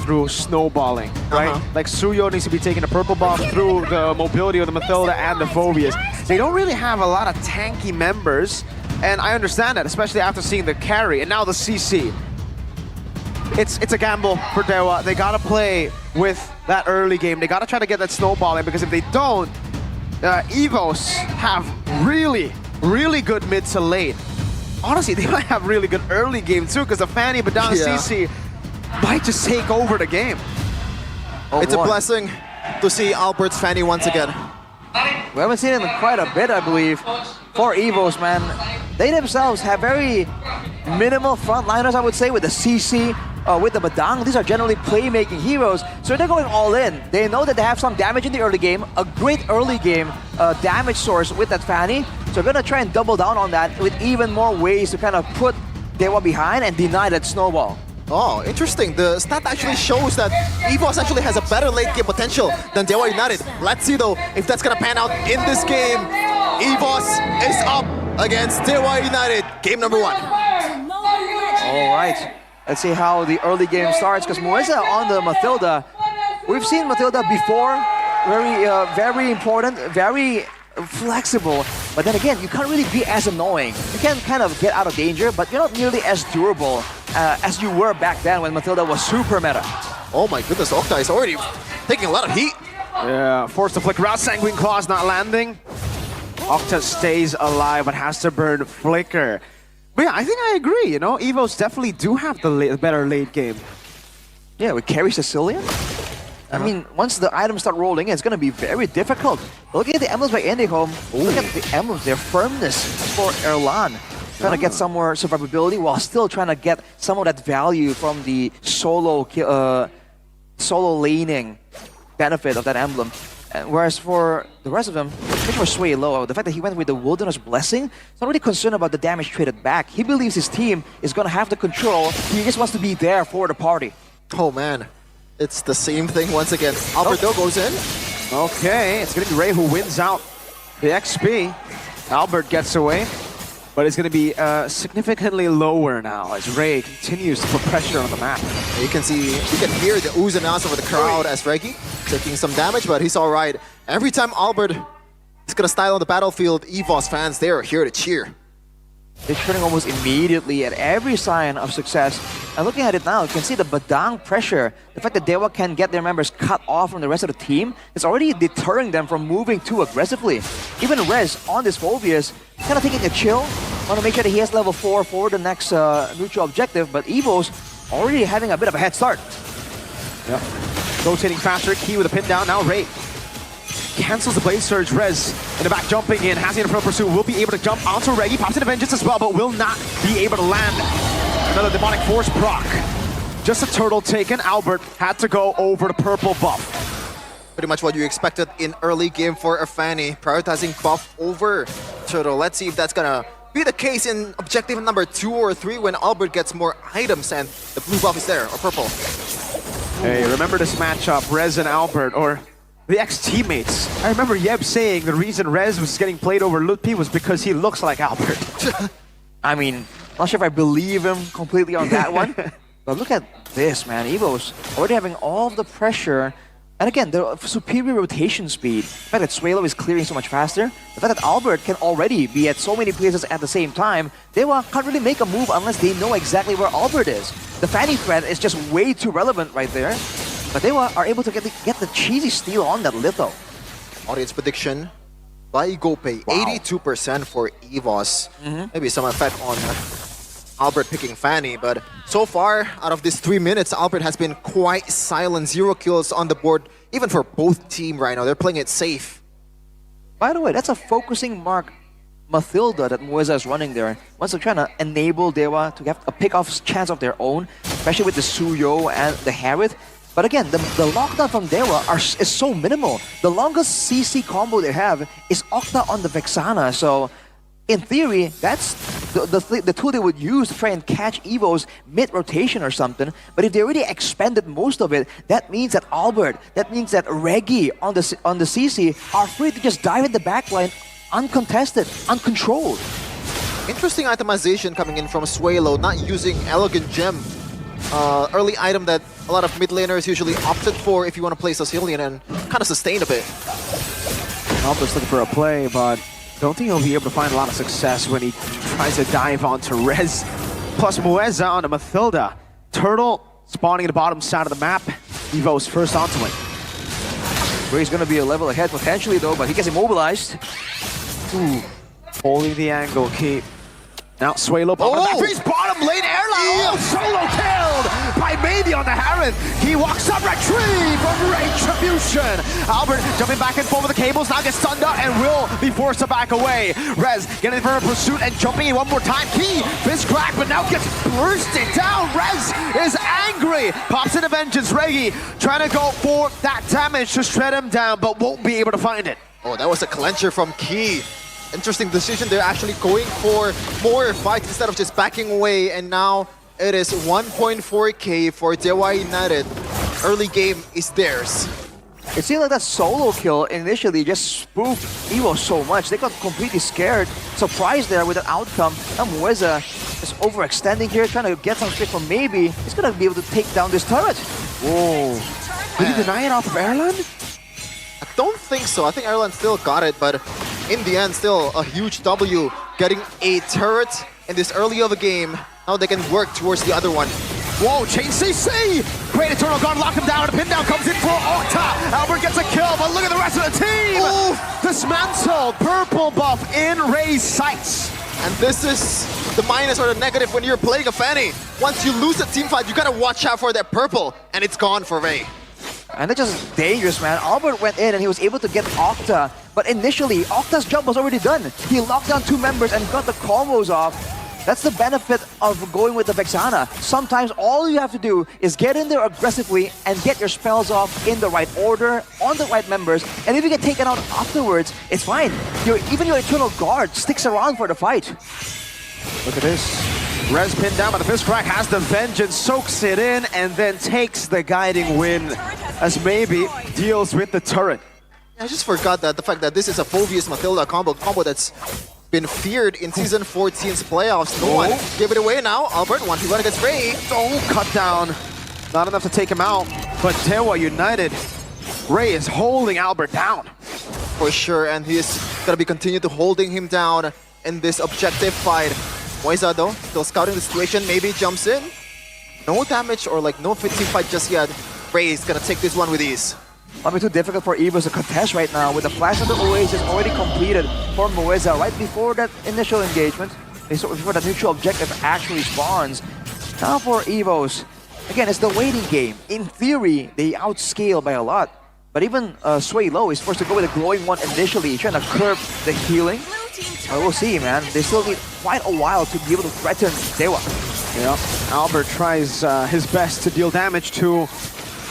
through snowballing, right? Like Suyo needs to be taking a purple buff through the mobility of the Mathilda and the Phobias. They don't really have a lot of tanky members, and I understand that, especially after seeing the carry and now the CC. It's a gamble for Dewa. They gotta play with that early game. They gotta try to get that snowballing, because if they don't, Evos have really good mid to late. Honestly, they might have really good early game too, because the Fanny, Badang, CC might just take over the game. It's a blessing to see Albert's Fanny once again. We haven't seen it in quite a bit, I believe, for Evos, man. They themselves have very minimal frontliners, I would say, with the CC, with the Badang. These are generally playmaking heroes, so they're going all in. They know that they have some damage in the early game, a great early game damage source with that Fanny. So they're gonna try and double down on that with even more ways to kind of put Dewa behind and deny that snowball. Oh, interesting. The stat actually shows that Evos actually has a better late game potential than Dewa United. Let's see though if that's gonna pan out in this game. Evos is up against Dewa United. Game number 1. All right. Let's see how the early game starts, because Moeza on the Mathilda. We've seen Mathilda before. Very important, very flexible. But then again, you can't really be as annoying. You can kind of get out of danger, but you're not nearly as durable as you were back then when Mathilda was super meta. Oh my goodness, Octa is already taking a lot of heat. Yeah, forced to flicker out. Sanguine Claw's not landing. Octa stays alive, but has to burn Flicker. But yeah, I think I agree, you know? Evos definitely do have the better late game. Yeah, with carry Sicilian? I mean, once the items start rolling, it's going to be very difficult. Look at the emblems by Indicom. Look at the emblems, their firmness for Erlan. Trying to get some more survivability while still trying to get some of that value from the solo laning benefit of that emblem. Whereas for the rest of them, especially for Sway Low, the fact that he went with the Wilderness Blessing, he's not really concerned about the damage traded back. He believes his team is going to have the control. He just wants to be there for the party. Oh man, it's the same thing once again. Alberto goes in. Okay, it's going to be Ray who wins out the XP. Albert gets away, but it's going to be significantly lower now as Ray continues to put pressure on the map. You can see, you can hear the oohs and ahs of the crowd as Reggie taking some damage, but he's all right. Every time Albert is going to style on the battlefield, Evos fans, they are here to cheer. They're turning almost immediately at every sign of success. And looking at it now, you can see the Badang pressure. The fact that Dewa can get their members cut off from the rest of the team is already deterring them from moving too aggressively. Even Rez on this Phobias, kind of taking a chill. Want to make sure that he has level 4 for the next neutral objective, but Evos already having a bit of a head start. Yeah. Rotating faster, Key with a pin down, now Ray cancels the Blade Surge. Rez in the back jumping in, has the Inferno Pursuit, will be able to jump onto Reggie, pops into Vengeance as well, but will not be able to land another Demonic Force proc. Just a turtle taken. Albert had to go over the purple buff. Pretty much what you expected in early game for a Fanny, prioritizing buff over turtle. Let's see if that's gonna be the case in objective number 2 or 3 when Albert gets more items and the blue buff is there, or purple. Hey, remember this matchup, Rez and Albert, or the ex-teammates. I remember Yeb saying the reason Rez was getting played over Lutpi was because he looks like Albert. I mean, not sure if I believe him completely on that one. But look at this, man. Evos already having all of the pressure. And again, the superior rotation speed. The fact that Swalo is clearing so much faster. The fact that Albert can already be at so many places at the same time. Dewa can't really make a move unless they know exactly where Albert is. The Fanny threat is just way too relevant right there. But Dewa are able to get the cheesy steal on that Litho. Audience prediction by GoPay, 82% for Evos. Maybe some effect on Albert picking Fanny, but so far, out of these 3 minutes, Albert has been quite silent. 0 kills on the board, even for both teams right now. They're playing it safe. By the way, that's a focusing mark Mathilda that Moeza is running there. Once they're trying to enable Dewa to have a pick-off chance of their own, especially with the Suyo and the Harith. But again, the lockdown from Dewa is so minimal. The longest CC combo they have is Octa on the Vexana, so in theory, that's the tool they would use to try and catch Evos mid-rotation or something. But if they already expended most of it, that means that Albert, that means that Reggie on the CC are free to just dive in the backline uncontested, uncontrolled. Interesting itemization coming in from Swalo, not using Elegant Gem early item that a lot of mid laners usually opted for if you want to play Sicilian and kind of sustain a bit. Albert's looking for a play, but don't think he'll be able to find a lot of success when he tries to dive onto Rez. Plus Mueza onto Mathilda. Turtle spawning at the bottom side of the map. Evos first onto it. Ray's gonna be a level ahead potentially though, but he gets immobilized. Ooh. Holding the angle, Key. Now Swaylo on the back face, bottom lane airline. Oh, solo killed by Maybe on the Heron. He walks up, retrieve from Retribution. Albert jumping back and forth with the cables, now gets stunned up and will be forced to back away. Rez getting for a pursuit and jumping in one more time. Key, fist crack, but now gets bursted down. Rez is angry. Pops into Vengeance. Reggie trying to go for that damage to shred him down, but won't be able to find it. Oh, that was a clencher from Key. Interesting decision. They're actually going for more fights instead of just backing away. And now it is 1.4k for Dewa United. Early game is theirs. It seemed like that solo kill initially just spooked Evo so much. They got completely scared, surprised there with that outcome. Now Mueza is overextending here, trying to get some straight from Maybe. He's gonna be able to take down this turret. Whoa. Did he deny it off of Erland? I don't think so. I think Ireland still got it, but in the end, still a huge W. Getting a turret in this early of a game. Now they can work towards the other one. Whoa, Chain CC! Great Eternal Guard, lock him down, and a pin down comes in for Octa. Albert gets a kill, but look at the rest of the team! Oof. Dismantled, purple buff in Ray's sights. And this is the minus or the negative when you're playing a Fanny. Once you lose a team fight, you gotta watch out for that purple, and it's gone for Ray. And that's just dangerous, man. Albert went in and he was able to get Octa, but initially, Octa's job was already done. He locked down two members and got the combos off. That's the benefit of going with the Vexana. Sometimes all you have to do is get in there aggressively and get your spells off in the right order, on the right members, and if you get taken out afterwards, it's fine. Even your Eternal Guard sticks around for the fight. Look at this. Rez pinned down by the fist crack, has the Vengeance, soaks it in, and then takes the guiding win as Maybe deals with the turret. I just forgot that the fact that this is a Phoveus Mathilda combo that's been feared in Season 14's playoffs. No one gave it away now. Albert, 1v1 against Ray. Oh, cut down. Not enough to take him out, but Dewa United, Ray is holding Albert down. For sure, and he is gonna be continue to holding him down in this objective fight. Moisa though, still scouting the situation, Maybe jumps in. No damage or like no team fight just yet. Ray is gonna take this one with ease. Might be too difficult for Evos to contest right now with the flash of the Oasis already completed for Mueza right before that initial engagement, before that neutral objective actually spawns. Now for Evos, again, it's the waiting game. In theory, they outscale by a lot, but even Sway Low is forced to go with a glowing one initially, trying to curb the healing. But we'll see, man. They still need quite a while to be able to threaten Dewa. Yeah, Albert tries his best to deal damage to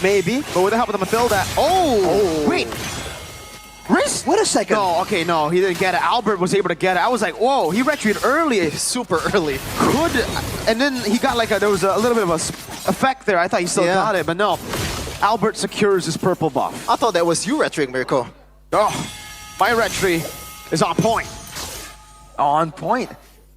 Maybe, but with the help of the Mathilda. Oh, wait. Wrist? Wait a second. No, okay, no, he didn't get it. Albert was able to get it. I was like, whoa, he retreated early. Super early. And then he got like there was a little bit of a effect there. I thought he still got it, but no. Albert secures his purple buff. I thought that was you retrieving, Mirko. Oh, my retry is on point. On point.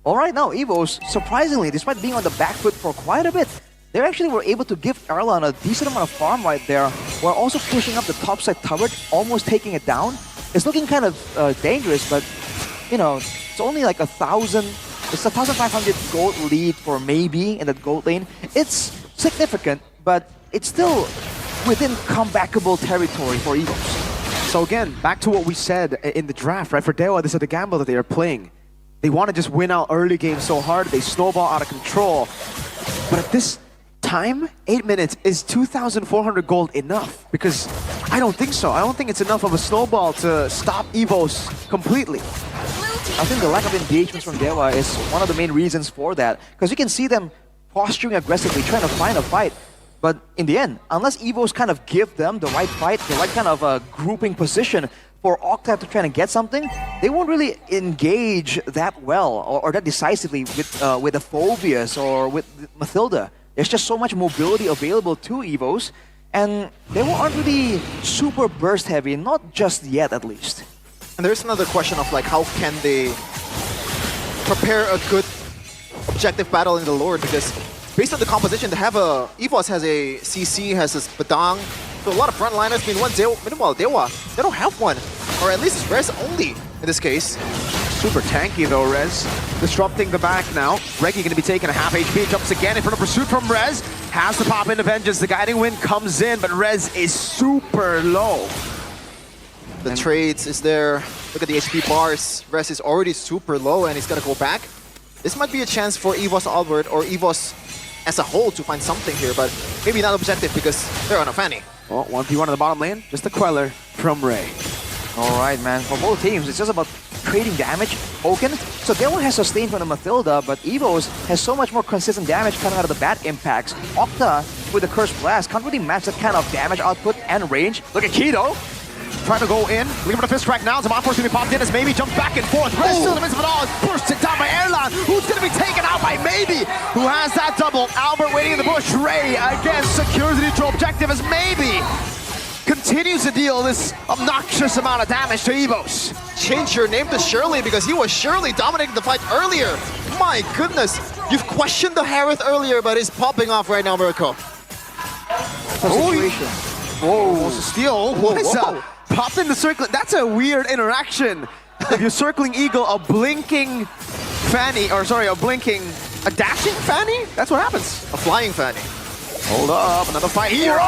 All right, now Evos, surprisingly, despite being on the back foot for quite a bit, they actually were able to give Erlan a decent amount of farm right there, while also pushing up the topside turret, almost taking it down. It's looking kind of dangerous, but, you know, it's only like 1,000, it's 1,500 gold lead for Maybe in that gold lane. It's significant, but it's still within comebackable territory for Evos. So again, back to what we said in the draft, right? For Dewa, this is the gamble that they are playing. They want to just win out early game so hard, they snowball out of control. But at this time, 8 minutes, is 2,400 gold enough? Because I don't think so. I don't think it's enough of a snowball to stop Evos completely. I think the lack of engagements from Dewa is one of the main reasons for that. Because you can see them posturing aggressively, trying to find a fight. But in the end, unless Evos kind of give them the right fight, the right kind of grouping position for Octa to try and get something, they won't really engage that well or that decisively with the Phoveus or with Mathilda. There's just so much mobility available to Evos, and they aren't really super burst heavy, not just yet at least. And there's another question of like, how can they prepare a good objective battle in the Lord? Because based on the composition, they have Evos has a CC, has a Badang, so a lot of frontliners. Meanwhile, Dewa, they don't have one, or at least it's Rez only in this case. Super tanky though, Rez. Disrupting the back now. Reggie gonna be taking a half HP, jumps again in front of pursuit from Rez. Has to pop into Vengeance, the guiding wind comes in, but Rez is super low. The trades is there. Look at the HP bars. Rez is already super low and he's gonna go back. This might be a chance for Evos Albert or Evos as a whole to find something here, but maybe not objective because they're on a Fanny. Well, 1v1 in the bottom lane, just a Queller from Ray. All right, man. For both teams, it's just about trading damage. Oaken, so Dewa has sustained from the Mathilda, but Evos has so much more consistent damage coming out of the bad impacts. Octa, with the Curse Blast, can't really match that kind of damage output and range. Look at Kido. Trying to go in, looking for the fist crack now. Zaman Force gonna be popped in as Maybe jumps back and forth. Rez still in the midst of it all, is bursted down by Erlan, who's gonna be taken out by Maybe, who has that double. Albert waiting in the bush. Ray again secures the neutral objective as Maybe continues to deal this obnoxious amount of damage to Evos. Change your name to Shirley because he was surely dominating the fight earlier. My goodness, you've questioned the Harith earlier, but it's popping off right now, Mirko. Situation. Whoa, almost a steal. What is whoa. that? Popped in the circle. That's a weird interaction. If you're circling Eagle, a blinking Fanny, or sorry, a dashing Fanny? That's what happens. A flying Fanny. Hold up, another fight here. Oh,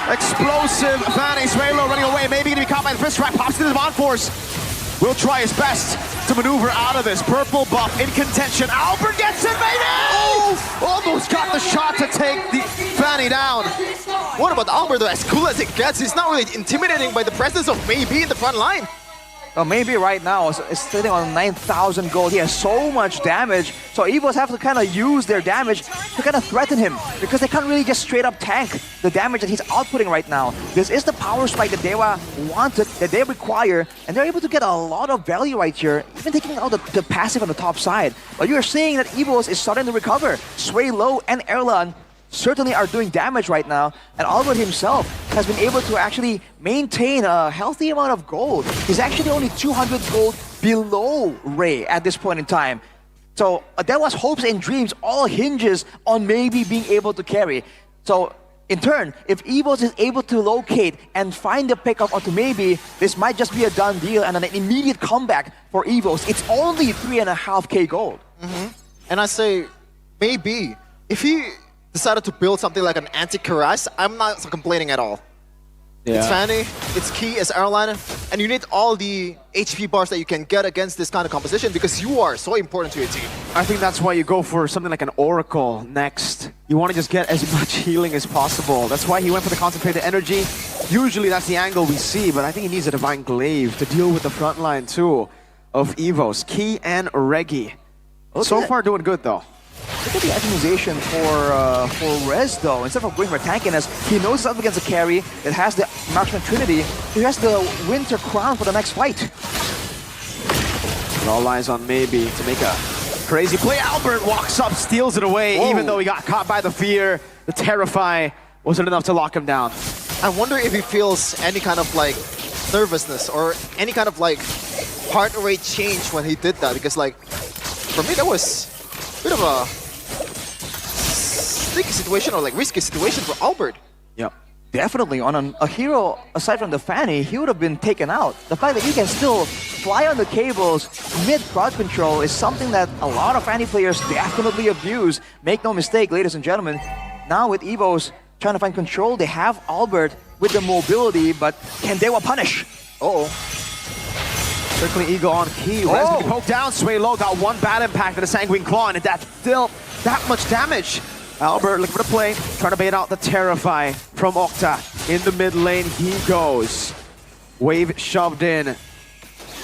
Albert! Explosive Fanny. Swalo running away. Maybe gonna be caught by the fist trap. Pops into the Zaman Force. Will try his best to maneuver out of this. Purple buff in contention. Albert gets it, baby! Oh! Almost got the shot to take the Fanny down. What about Albert though? As cool as it gets, he's not really intimidating by the presence of Maybe in the front line. Well, Maybe right now is sitting on 9,000 gold. He has so much damage. So Evos have to kind of use their damage to kind of threaten him because they can't really just straight up tank the damage that he's outputting right now. This is the power spike that Dewa wanted, that they require, and they're able to get a lot of value right here, even taking out the passive on the top side. But you're seeing that Evos is starting to recover. Sway Low and Erlan certainly are doing damage right now, and Albert himself has been able to actually maintain a healthy amount of gold. He's actually only 200 gold below Ray at this point in time. So Dewa's hopes and dreams all hinges on Maybe being able to carry. So in turn, if Evos is able to locate and find the pickup onto Maybe, this might just be a done deal and an immediate comeback for Evos. It's only 3.5k gold. And I say, Maybe, if he decided to build something like an anti-Karas, I'm not complaining at all. Yeah. It's Fanny, it's key as Airline, and you need all the HP bars that you can get against this kind of composition because you are so important to your team. I think that's why you go for something like an Oracle next. You want to just get as much healing as possible. That's why he went for the concentrated energy. Usually that's the angle we see, but I think he needs a Divine Glaive to deal with the front line too of Evos, Key and Reggie. So far doing good though. Look at the itemization for Rez though. Instead of going for tankiness, he knows he's up against a carry that has the Marksman Trinity. He has the Winter Crown for the next fight. It all lies on Maybe to make a crazy play. Albert walks up, steals it away, even though he got caught by the fear. The Terrify wasn't enough to lock him down. I wonder if he feels any kind of like nervousness or any kind of like heart rate change when he did that, because like for me that was a bit of a sticky situation or like risky situation for Albert. Yep. Definitely, on a hero aside from the Fanny, he would have been taken out. The fact that he can still fly on the cables mid-crowd control is something that a lot of Fanny players definitely abuse. Make no mistake, ladies and gentlemen. Now with Evos trying to find control, they have Albert with the mobility, but can Dewa punish? Uh-oh. Circling Eagle on Key. Rez gonna be poked down. Sway Low got one bad impact with a Sanguine Claw, and that's still that much damage. Albert looking for the play, trying to bait out the Terrify from Octa. In the mid lane he goes. Wave shoved in.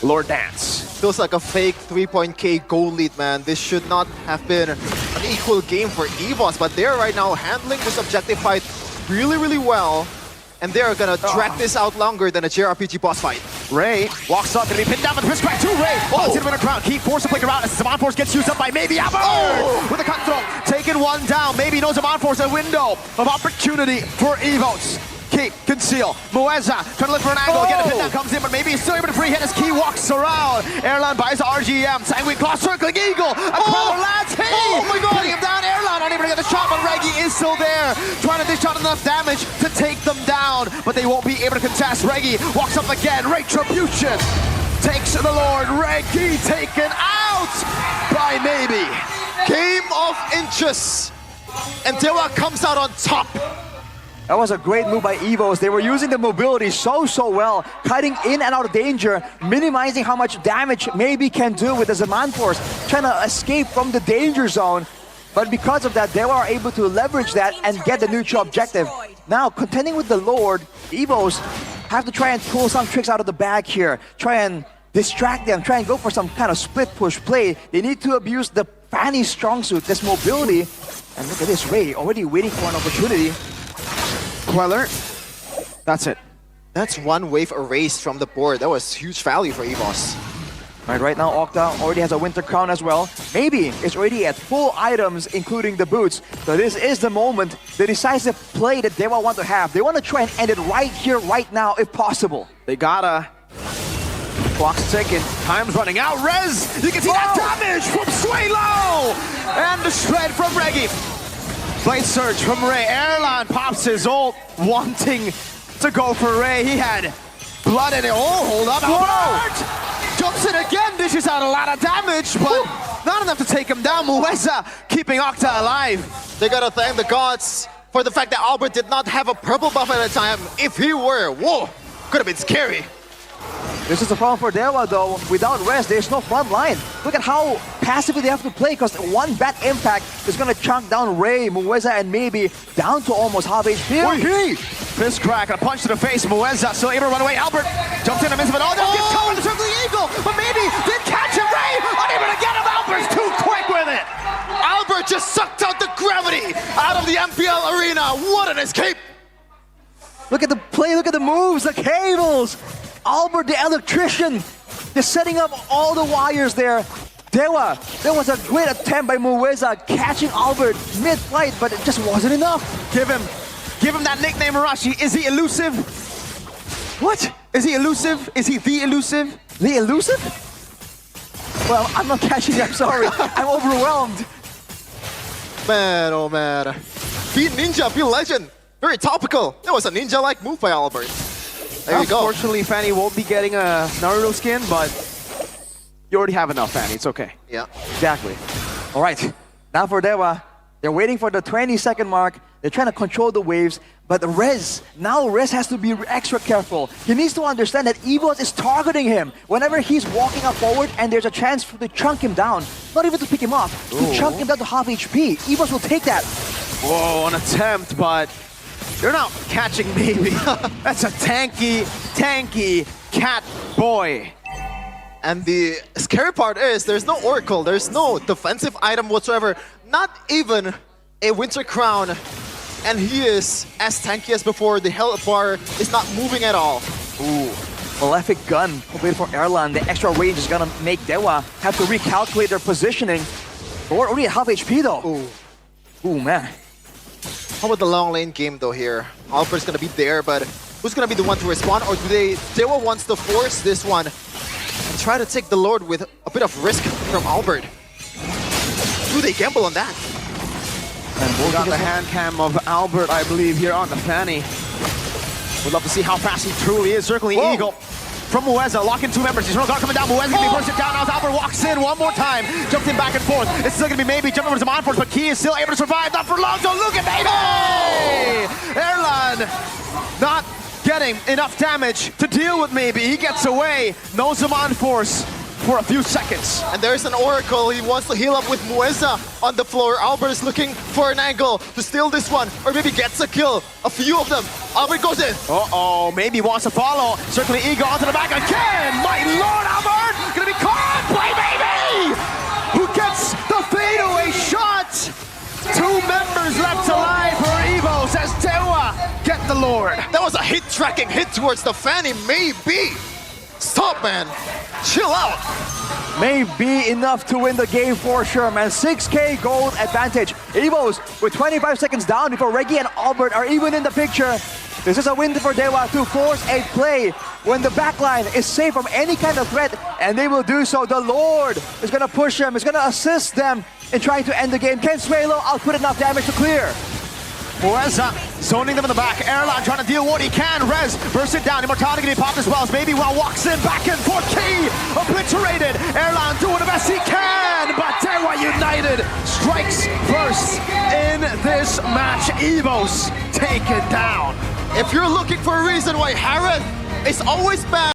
Lord Dance. Feels like a fake 3.k goal lead, man. This should not have been an equal game for Evos, but they're right now handling this objective fight really, really well. And they're gonna drag this out longer than a JRPG boss fight. Ray walks up, gonna be pinned down with the fist crack to Ray. It's gonna win a crown. Keep forced to play around as Zaman Force gets used up by Maybe Albert! With a cutthroat, taking one down. Maybe knows Zaman Force a window of opportunity for Evos. keep, conceal. Mueza trying to look for an angle, get a pin that comes in, but maybe he's still able to free hit as Key walks around. Airline buys the RGM, Sanguine Claw, circling Eagle. Aquila lands, Oh my God. putting him down. Airline unable to get the shot, but Reggie is still there, trying to dish out enough damage to take them down, but they won't be able to contest. Reggie walks up again, Retribution takes the Lord. Reggie taken out by Maybe. Game of inches. And Dewa comes out on top. That was a great move by Evos. They were using the mobility so well, cutting in and out of danger, minimizing how much damage Maybe can do with the Zaman Force, trying to escape from the danger zone. But because of that, they were able to leverage that and get the neutral objective. Now, contending with the Lord, Evos have to try and pull some tricks out of the bag here, try and distract them, try and go for some kind of split push play. They need to abuse the Fanny strong suit, this mobility. And look at this, Ray already waiting for an opportunity. Queller, that's it. That's one wave erased from the board. That was huge value for Evos. Right now, Octa already has a Winter Crown as well. Maybe it's already at full items, including the boots. So this is the moment, the decisive play that Dewa want to have. They want to try and end it right here, right now, if possible. They gotta. Clock's ticking, time's running out. Rez, you can see that damage from Swaylo! And the shred from Reggie. Blade Surge from Ray. Airline pops his ult, wanting to go for Ray. He had blood in it. Oh, hold up. Albert jumps in again, dishes out a lot of damage, but not enough to take him down. Mueza keeping Octa alive. They gotta thank the gods for the fact that Albert did not have a purple buff at the time. If he were, whoa, could have been scary. This is the problem for Dewa though. Without rest, there's no front line. Look at how passively they have to play, because one bad impact is gonna chunk down Ray, Mueza, and Maybe down to almost half HP. Fist crack and a punch to the face. Mueza still able to run away. Albert jumped in and missed him. Oh, no, gets covered to circle the Eagle, but Maybe did catch him. Ray unable to get him. Albert's too quick with it. Albert just sucked out the gravity out of the MPL arena. What an escape! Look at the play, look at the moves, the cables. Albert the electrician, just setting up all the wires there. Dewa, there was a great attempt by Mueza catching Albert mid-flight, but it just wasn't enough. Give him that nickname, Arashi. Is he elusive? What? Is he elusive? Is he the elusive? The elusive? Well, I'm not catching it, I'm sorry. I'm overwhelmed. Man, oh man. Be ninja, be legend. Very topical. That was a ninja-like move by Albert. There you go. Unfortunately, Fanny won't be getting a Naruto skin, but you already have enough, Fanny. It's okay. Yeah. Exactly. All right, now for Dewa, they're waiting for the 20-second mark. They're trying to control the waves, but Rez has to be extra careful. He needs to understand that Evos is targeting him whenever he's walking up forward, and there's a chance to chunk him down. Not even to pick him up, to chunk him down to half HP. Evos will take that. Whoa, an attempt, but you're not catching Maybe. That's a tanky cat boy. And the scary part is there's no Oracle, there's no defensive item whatsoever, not even a Winter Crown. And he is as tanky as before. The health bar is not moving at all. Ooh, Malefic Gun completed for Erlan. The extra range is gonna make Dewa have to recalculate their positioning. We're already at half HP though. Ooh, man. How about the long lane game though here? Albert's gonna be there, but who's gonna be the one to respond? Or do Dewa wants to force this one and try to take the Lord with a bit of risk from Albert? Do they gamble on that? And we'll got the hand cam of Albert, I believe, here on the Fanny. We'd love to see how fast he truly is. Circling Eagle from Mueza, locking two members. He's no guard coming down. Mueza gonna be pushed down as Albert walks in one more time. Jumps in back and forth. It's still gonna be Maybe jumping over to Zaman Force, but Key is still able to survive. Not for long, so look at Maybe! Erlan not getting enough damage to deal with Maybe. He gets away. No Zaman Force for a few seconds. And there's an Oracle. He wants to heal up with Mueza on the floor. Albert is looking for an angle to steal this one, or maybe gets a kill. A few of them. Albert goes in. Uh-oh, Maybe wants to follow. Circling Eagle onto the back again. My lord, Albert gonna be caught by Maybe, who gets the fadeaway shot. Two members left alive for Evos as Dewa get the Lord. That was a hit tracking hit towards the Fanny. Maybe. Stop, man. Chill out. May be enough to win the game for sure, man. 6K gold advantage. Evos with 25 seconds down before Reggie and Albert are even in the picture. This is a win for Dewa to force a play when the backline is safe from any kind of threat, and they will do so. The Lord is going to push them, is going to assist them in trying to end the game. Can Swalo output enough damage to clear? Reza zoning them in the back. Airline trying to deal what he can. Rez bursts it down. Immortality getting popped as well as Baby Wow walks in. Back and forth. Key obliterated. Airline doing the best he can. But Dewa United strikes first in this match. Evos take it down. If you're looking for a reason why Harith is always bad